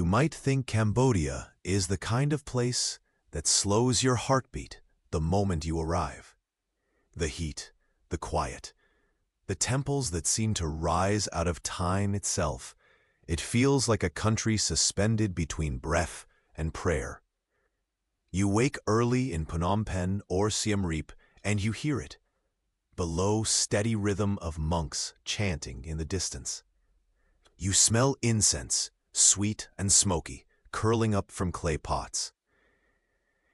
You might think Cambodia is the kind of place that slows your heartbeat the moment you arrive. The heat, the quiet, the temples that seem to rise out of time itself. It feels like a country suspended between breath and prayer. You wake early in Phnom Penh or Siem Reap and you hear it, the low, steady rhythm of monks chanting in the distance. You smell incense, sweet and smoky, curling up from clay pots.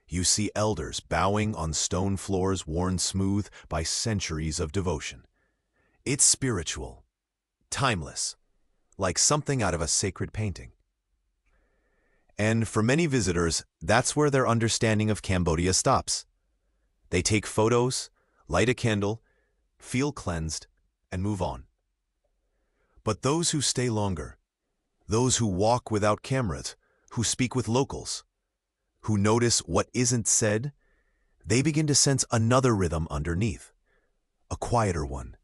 You see elders bowing on stone floors worn smooth by centuries of devotion. It's spiritual, timeless, like something out of a sacred painting. And for many visitors, that's where their understanding of Cambodia stops. They take photos, light a candle, feel cleansed, and move on. But those who stay longer, those who walk without cameras, who speak with locals, who notice what isn't said, they begin to sense another rhythm underneath, a quieter one,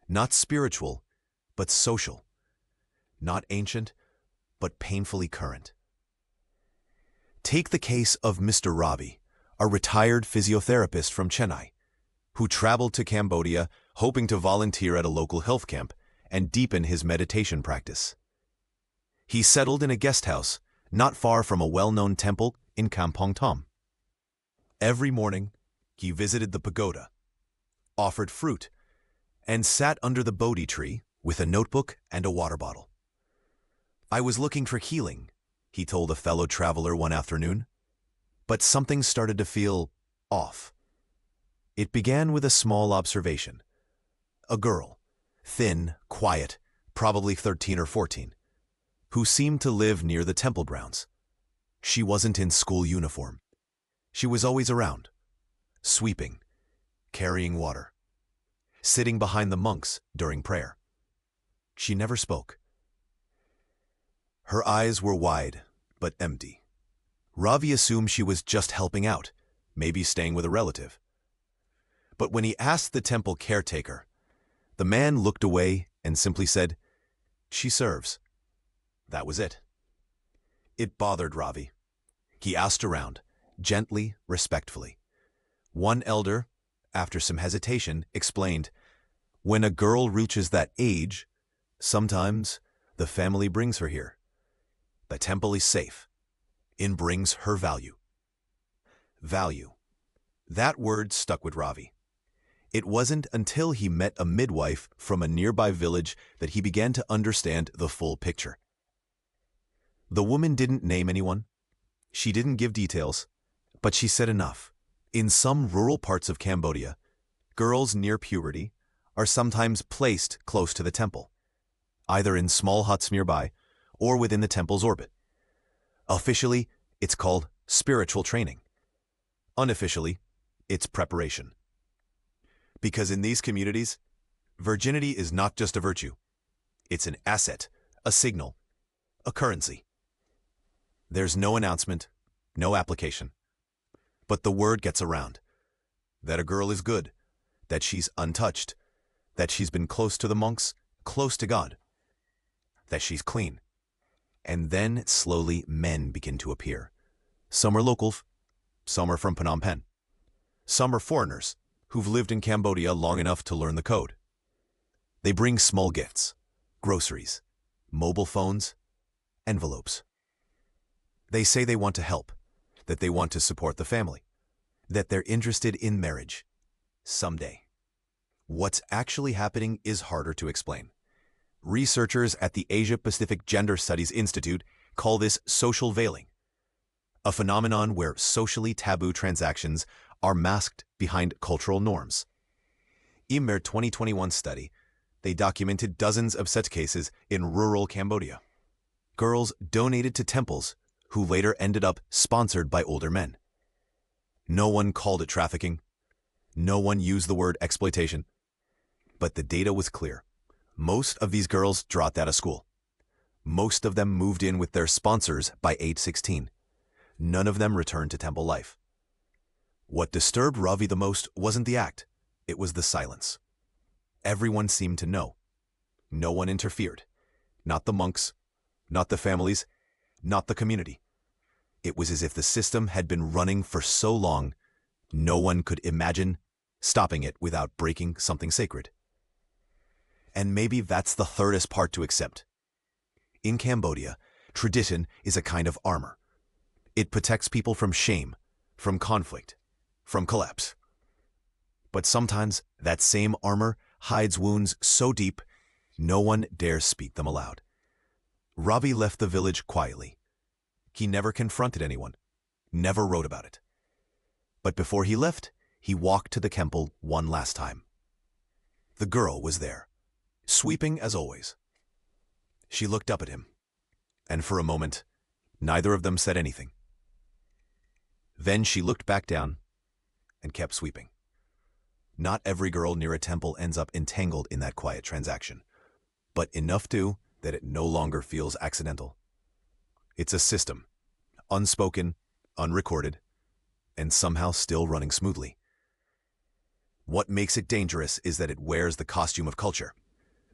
not spiritual, but social, not ancient, but painfully current. Take the case of Mr. Ravi, a retired physiotherapist from Chennai, who traveled to Cambodia hoping to volunteer at a local health camp and deepen his meditation practice. He settled in a guest house not far from a well-known temple in Kampong Thom. Every morning, he visited the pagoda, offered fruit, and sat under the Bodhi tree with a notebook and a water bottle. "I was looking for healing," he told a fellow traveler one afternoon, but something started to feel off. It began with a small observation. A girl, thin, quiet, probably 13 or 14, who seemed to live near the temple grounds. She wasn't in school uniform. She was always around, sweeping, carrying water, sitting behind the monks during prayer. She never spoke. Her eyes were wide, but empty. Ravi assumed she was just helping out, maybe staying with a relative. But when he asked the temple caretaker, the man looked away and simply said, "She serves." That was it. It bothered Ravi. He asked around, gently, respectfully. One elder, after some hesitation, explained, "When a girl reaches that age, sometimes the family brings her here. The temple is safe. It brings her value." Value. That word stuck with Ravi. It wasn't until he met a midwife from a nearby village that he began to understand the full picture. The woman didn't name anyone. She didn't give details, but she said enough. In some rural parts of Cambodia, girls near puberty are sometimes placed close to the temple, either in small huts nearby or within the temple's orbit. Officially, it's called spiritual training. Unofficially, it's preparation. Because in these communities, virginity is not just a virtue. It's an asset, a signal, a currency. There's no announcement, no application. But the word gets around that a girl is good, that she's untouched, that she's been close to the monks, close to God, that she's clean. And then slowly men begin to appear. Some are locals, some are from Phnom Penh. Some are foreigners who've lived in Cambodia long enough to learn the code. They bring small gifts, groceries, mobile phones, envelopes. They say they want to help, that they want to support the family, that they're interested in marriage someday. What's actually happening is harder to explain. Researchers at the Asia-Pacific Gender Studies Institute call this social veiling, a phenomenon where socially taboo transactions are masked behind cultural norms. In their 2021 study, they documented dozens of such cases in rural Cambodia. Girls donated to temples who later ended up sponsored by older men. No one called it trafficking. No one used the word exploitation. But the data was clear. Most of these girls dropped out of school. Most of them moved in with their sponsors by age 16. None of them returned to temple life. What disturbed Ravi the most wasn't the act, it was the silence. Everyone seemed to know. No one interfered. Not the monks, not the families, not the community. It was as if the system had been running for so long, no one could imagine stopping it without breaking something sacred. And maybe that's the hardest part to accept. In Cambodia, tradition is a kind of armor. It protects people from shame, from conflict, from collapse. But sometimes that same armor hides wounds so deep, no one dares speak them aloud. Ravi left the village quietly. He never confronted anyone, never wrote about it. But before he left, he walked to the temple one last time. The girl was there, sweeping as always. She looked up at him, and for a moment, neither of them said anything. Then she looked back down and kept sweeping. Not every girl near a temple ends up entangled in that quiet transaction, but enough to that it no longer feels accidental. It's a system, unspoken, unrecorded, and somehow still running smoothly. What makes it dangerous is that it wears the costume of culture.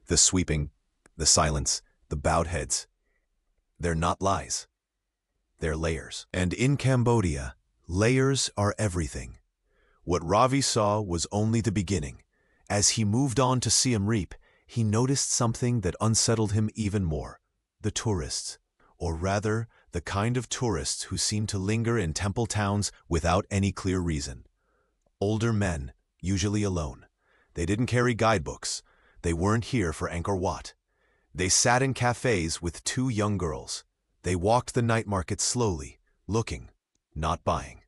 The sweeping, the silence, the bowed heads. They're not lies. They're layers. And in Cambodia, layers are everything. What Ravi saw was only the beginning. As he moved on to Siem Reap, he noticed something that unsettled him even more. The tourists, or rather, the kind of tourists who seem to linger in temple towns without any clear reason. Older men, usually alone. They didn't carry guidebooks. They weren't here for Angkor Wat. They sat in cafes with two young girls. They walked the night market slowly, looking, not buying.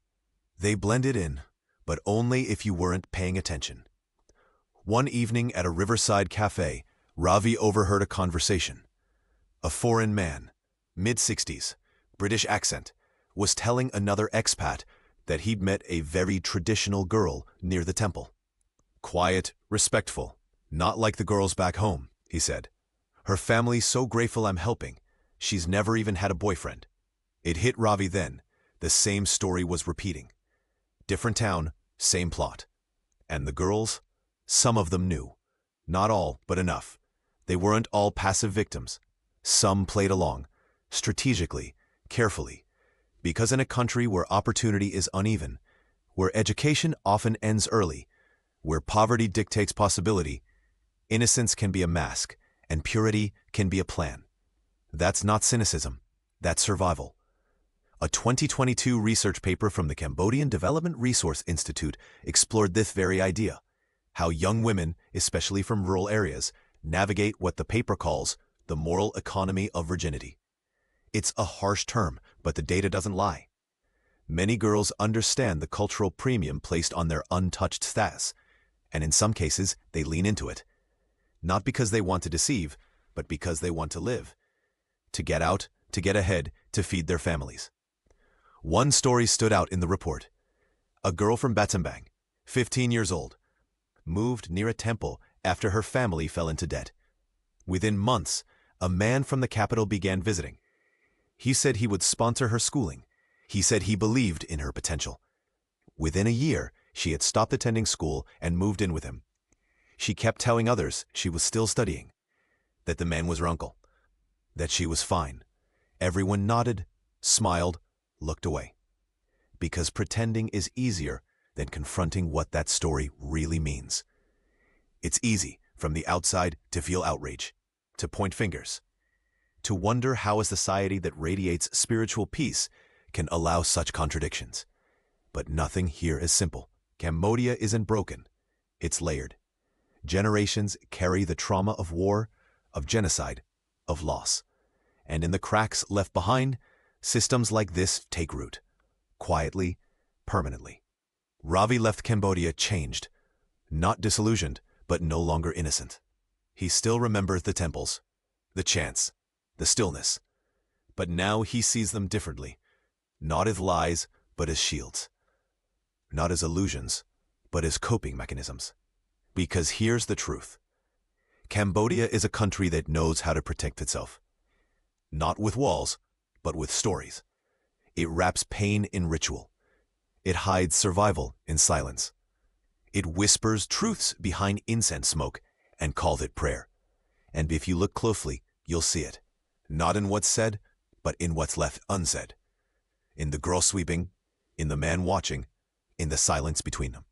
They blended in, but only if you weren't paying attention. One evening at a riverside cafe, Ravi overheard a conversation. A foreign man, mid-60s, British accent, was telling another expat that he'd met a very traditional girl near the temple. Quiet, respectful, not like the girls back home, he said. Her family's so grateful I'm helping. She's never even had a boyfriend. It hit Ravi then. The same story was repeating. Different town, same plot. And the girls? Some of them knew. Not all, but enough. They weren't all passive victims. Some played along, strategically, carefully. Because in a country where opportunity is uneven, where education often ends early, where poverty dictates possibility, innocence can be a mask, and purity can be a plan. That's not cynicism. That's survival. A 2022 research paper from the Cambodian Development Resource Institute explored this very idea, how young women, especially from rural areas, navigate what the paper calls the moral economy of virginity. It's a harsh term, but the data doesn't lie. Many girls understand the cultural premium placed on their untouched status, and in some cases, they lean into it. Not because they want to deceive, but because they want to live. To get out, to get ahead, to feed their families. One story stood out in the report. A girl from Battambang, 15 years old, moved near a temple after her family fell into debt. Within months, a man from the capital began visiting. He said he would sponsor her schooling. He said he believed in her potential. Within a year, she had stopped attending school and moved in with him. She kept telling others she was still studying, that the man was her uncle, that she was fine. Everyone nodded, smiled, looked away. Because pretending is easier than confronting what that story really means. It's easy, from the outside, to feel outrage, to point fingers, to wonder how a society that radiates spiritual peace can allow such contradictions. But nothing here is simple. Cambodia isn't broken. It's layered. Generations carry the trauma of war, of genocide, of loss. And in the cracks left behind, systems like this take root. Quietly, permanently. Ravi left Cambodia changed. Not disillusioned, but no longer innocent. He still remembers the temples, the chants, the stillness. But now he sees them differently. Not as lies, but as shields. Not as illusions, but as coping mechanisms. Because here's the truth. Cambodia is a country that knows how to protect itself. Not with walls, but with stories. It wraps pain in ritual. It hides survival in silence. It whispers truths behind incense smoke and calls it prayer. And if you look closely, you'll see it. Not in what's said, but in what's left unsaid. In the girl sweeping, in the man watching, in the silence between them.